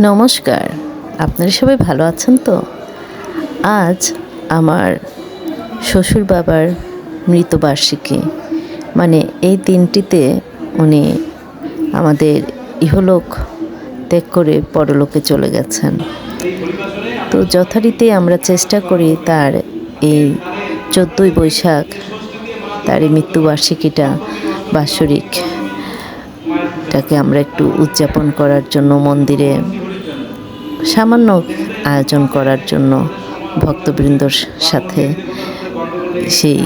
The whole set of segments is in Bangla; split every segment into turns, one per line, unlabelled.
নমস্কার। আপনারা সবাই ভালো আছেন তো? আজ আমার শ্বশুর বাবার মৃতবার্ষিকী। মানে এই দিনটিতে উনি আমাদের ইহলোক ত্যাগ করে পরলোকে চলে গেছেন। তো যথারীতি আমরা চেষ্টা করি তার এই 14ই বৈশাখ তার এই মৃত্যুবার্ষিকীটা বাৎসরিকটাকে আমরা একটু উদযাপন করার জন্য মন্দিরে সামান্য আয়োজন করার জন্য ভক্তবৃন্দর সাথে সেই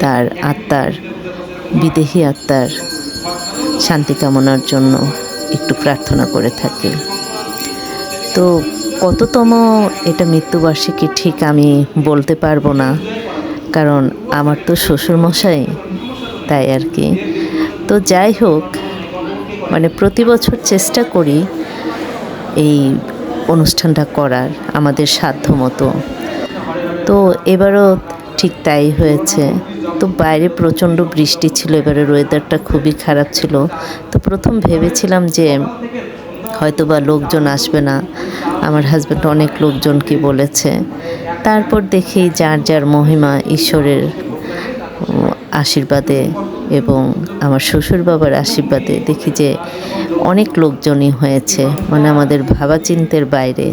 তার আত্মার বিদেহী আত্মার শান্তি কামনার জন্য একটু প্রার্থনা করে থাকি। তো কততম এটা মৃত্যুবার্ষিকী ঠিক আমি বলতে পারবো না, কারণ আমার তো শ্বশুরমশাই, তাই আর কি। তো যাই হোক, মানে প্রতি বছর চেষ্টা করি এই অনুষ্ঠানটা করার আমাদের সাধ্যমতো। তো এবারও ঠিক তাই হয়েছে। তো বাইরে প্রচণ্ড বৃষ্টি ছিল, এবারের ওয়েদারটা খুবই খারাপ ছিল। তো প্রথম ভেবেছিলাম যে হয়তো বা লোকজন আসবে না, আমার হাজব্যান্ড অনেক লোকজনকে বলেছে। তারপর দেখি যার যার মহিমা ঈশ্বরের আশীর্বাদে এবং আমার শ্বশুর বাবার আশীর্বাদে দেখি যে অনেক লোকজনই হয়েছে, মানে আমাদের ভাবা চিন্তার বাইরে।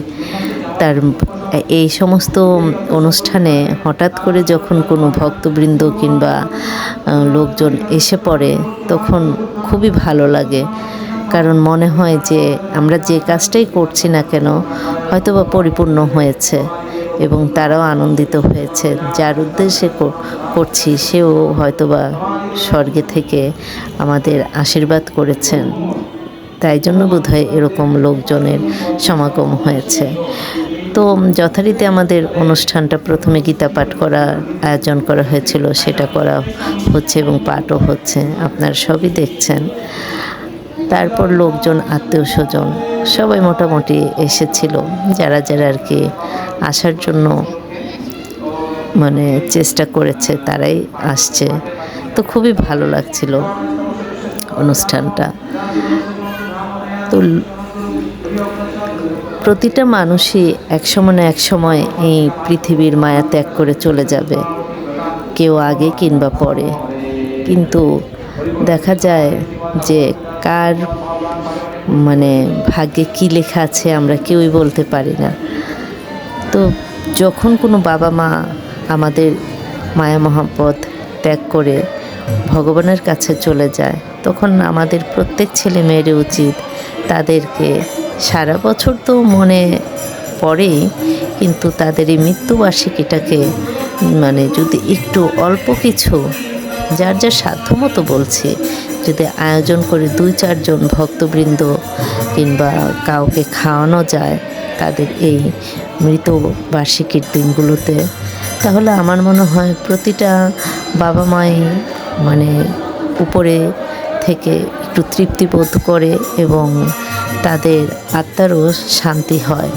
তার এই সমস্ত অনুষ্ঠানে হঠাৎ করে যখন কোনো ভক্তবৃন্দ কিংবা লোকজন এসে পড়ে তখন খুবই ভালো লাগে, কারণ মনে হয় যে আমরা যে কাজটাই করছি না কেন হয়তো বা পরিপূর্ণ হয়েছে এবং তারাও আনন্দিত হয়েছে। যার উদ্দেশ্যে করছি সেও হয়তোবা স্বর্গে থেকে আমাদের আশীর্বাদ করেছেন, তাই জন্য বোধহয় এরকম লোকজনের সমাগম হয়েছে। তো যথারীতি আমাদের অনুষ্ঠানটা প্রথমে গীতা পাঠ করার আয়োজন করা হয়েছিল, সেটা করা হচ্ছে এবং পাঠও হচ্ছে, আপনারা সবই দেখছেন। তারপর লোকজন, আত্মীয় স্বজন সবাই মোটামুটি এসেছিল, যারা যারা আর কি আসার জন্য মানে চেষ্টা করেছে তারাই আসছে। তো খুবই ভালো লাগছিল অনুষ্ঠানটা। তো প্রতিটা মানুষই একসময় না একসময় এই পৃথিবীর মায়া ত্যাগ করে চলে যাবে, কেউ আগে কিংবা পরে। কিন্তু দেখা যায় যে কার মানে ভাগ্যে কী লেখা আছে আমরা কেউই বলতে পারি না। তো যখন কোনো বাবা মা আমাদের মায়া মহব্বত ত্যাগ করে ভগবানের কাছে চলে যায়, তখন আমাদের প্রত্যেক ছেলে মেয়েরই উচিত তাদেরকে সারা বছর তো মনে পড়েই, কিন্তু তাদের এই মৃত্যুবার্ষিকীটাকে মানে যদি একটু অল্প কিছু যার যার সাধ্যমতো বলছি, যদি আয়োজন করে 2-4 জন ভক্তবৃন্দ কিংবা কাউকে খাওয়ানো যায় তাদের এই মৃতবার্ষিকীর দিনগুলোতে, তাহলে আমার মনে হয় প্রতিটা বাবা মাই মানে উপরে থেকে একটু তৃপ্তিবোধ করে এবং তাদের আত্মারও শান্তি হয়,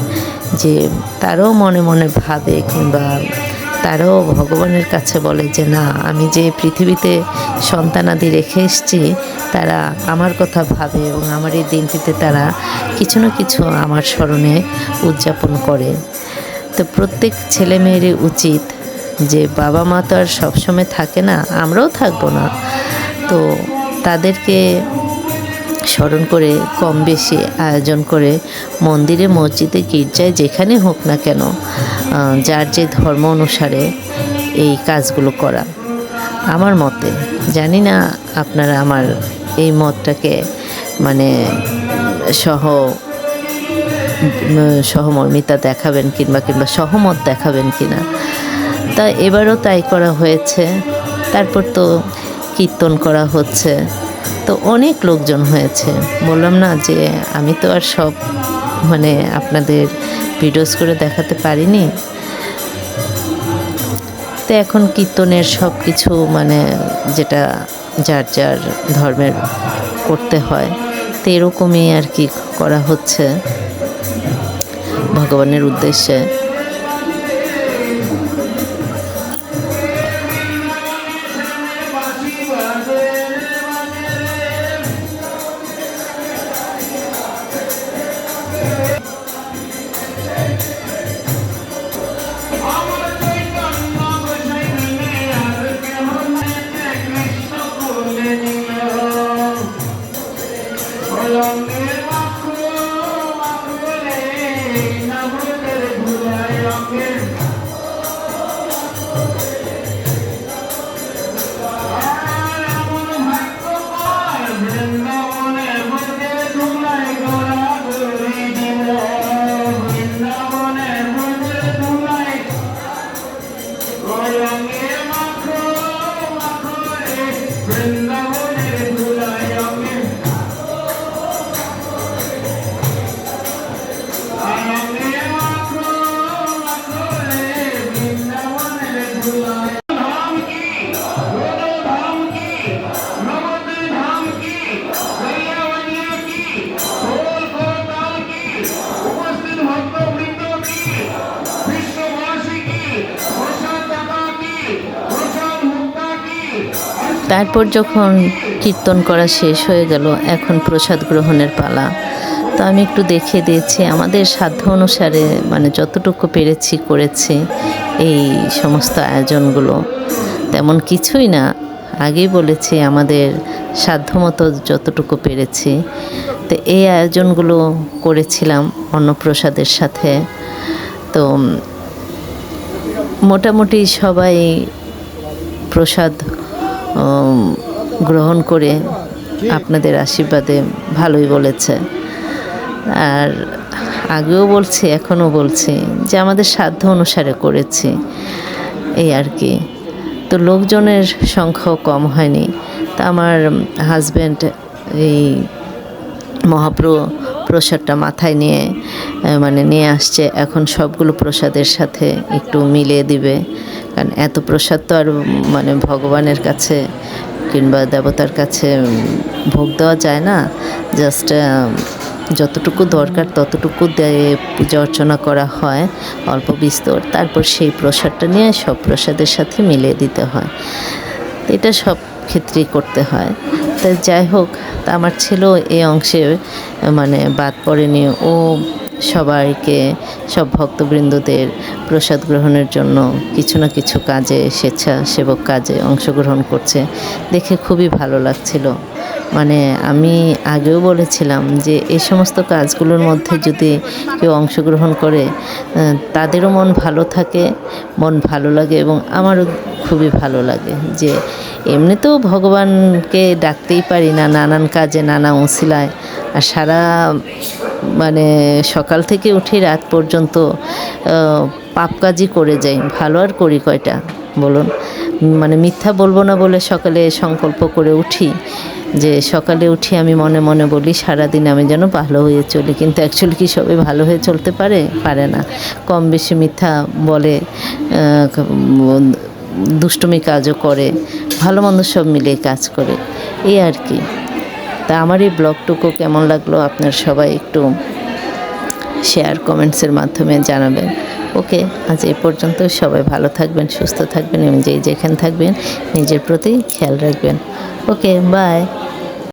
যে তারাও মনে মনে ভাবে কিংবা তারাও ভগবানের কাছে বলে যে না, আমি যে পৃথিবীতে সন্তানাদি রেখে এসেছি তারা আমার কথা ভাবে এবং আমার এই দিনটিতে তারা কিছু না কিছু আমার স্মরণে উদযাপন করে। তো প্রত্যেক ছেলে মেয়েরই উচিত, যে বাবা মা তো আর সবসময় থাকে না, আমরাও থাকবো না, তো তাদেরকে স্মরণ করে কম বেশি আয়োজন করে মন্দিরে মসজিদে গির্জায় যেখানে হোক না কেন যার যে ধর্ম অনুসারে এই কাজগুলো করা আমার মতে। জানি না আপনারা আমার এই মতটাকে মানে সহমর্মিতা দেখাবেন কিংবা সহমত দেখাবেন কিনা। তা এবারও তাই করা হয়েছে। তারপর তো কীর্তন করা হচ্ছে, তো অনেক লোকজন হয়েছে। বললাম না যে আমি তো আর সব মানে আপনাদের ভিডিওস করে দেখাতে পারিনি। তো এখন কীর্তনের সব কিছু মানে যেটা যার যার ধর্মের করতে হয়, তো এরকমই আর কি করা হচ্ছে ভগবানের উদ্দেশ্যে। তারপর যখন কীর্তন করা শেষ হয়ে গেল, এখন প্রসাদ গ্রহণের পালা। তো আমি একটু দেখিয়ে দিয়েছি আমাদের সাধ্য অনুসারে, মানে যতটুকু পেরেছি করেছি এই সমস্ত আয়োজনগুলো। তেমন কিছুই না, আগেই বলেছি আমাদের সাধ্যমতো যতটুকু পেরেছি। তো এই আয়োজনগুলো করেছিলাম অন্নপ্রসাদের সাথে। তো মোটামুটি সবাই প্রসাদ গ্রহণ করে আপনাদের আশীর্বাদে ভালোই বলেছে। আর আগেও বলছি, এখনও বলছি যে আমাদের সাধ্য অনুসারে করেছি, এই আর কি। তো লোকজনের সংখ্যাও কম হয়নি। তা আমার হাজব্যান্ড এই প্রসাদটা মাথায় নিয়ে মানে নিয়ে আসছে, এখন সবগুলো প্রসাদের সাথে একটু মিলিয়ে দিবে। কারণ এত প্রসাদ তো আর মানে ভগবানের কাছে কিংবা দেবতার কাছে ভোগ দেওয়া যায় না। জাস্ট যতটুকু দরকার ততটুকু দিয়ে পূজা অর্চনা করা হয় অল্প বিস্তর, তারপর সেই প্রসাদটা নিয়ে সব প্রসাদের সাথে মিলিয়ে দিতে হয়। এটা সব ক্ষেত্রেই করতে হয়। তাই যাই হোক, তা আমার ছেলেও এই অংশে মানে বাদ পড়েনি। ও সবাইকে, সব ভক্তবৃন্দদের প্রসাদ গ্রহণের জন্য কিছু না কিছু কাজে, স্বেচ্ছাসেবক কাজে অংশগ্রহণ করছে, দেখে খুবই ভালো লাগছিল। মানে আমি আগেও বলেছিলাম যে এই সমস্ত কাজগুলোর মধ্যে যদি কেউ অংশগ্রহণ করে তাদেরও মন ভালো থাকে, মন ভালো লাগে, এবং আমারও খুবই ভালো লাগে। যে এমনিতেও ভগবানকে ডাকতেই পারি না নানান কাজে, নানা উছিলায়, আর সারা মানে সকাল থেকে উঠে রাত পর্যন্ত পাপ কাজই করে যাই, ভালো আর করি কয়টা বলুন। মানে মিথ্যা বলবো না বলে সকালে সংকল্প করে উঠি, যে সকালে উঠি আমি মনে মনে বলি সারাদিন আমি যেন ভালো হয়ে চলি, কিন্তু অ্যাকচুয়ালি কি সবাই ভালো হয়ে চলতে পারে না। কম বেশি মিথ্যা বলে, দুষ্টুমি কাজও করে, ভালো মন্দ সব মিলিয়ে কাজ করে, এই আর কি। তা আমার এই ব্লগটুকু কেমন লাগলো আপনার সবাই একটু শেয়ার কমেন্টসের মাধ্যমে জানাবেন। ওকে, আজ এই পর্যন্ত। সবাই ভালো থাকবেন, সুস্থ থাকবেন, এবং যেখানে থাকবেন নিজের প্রতি খেয়াল রাখবেন। ওকে, বাই।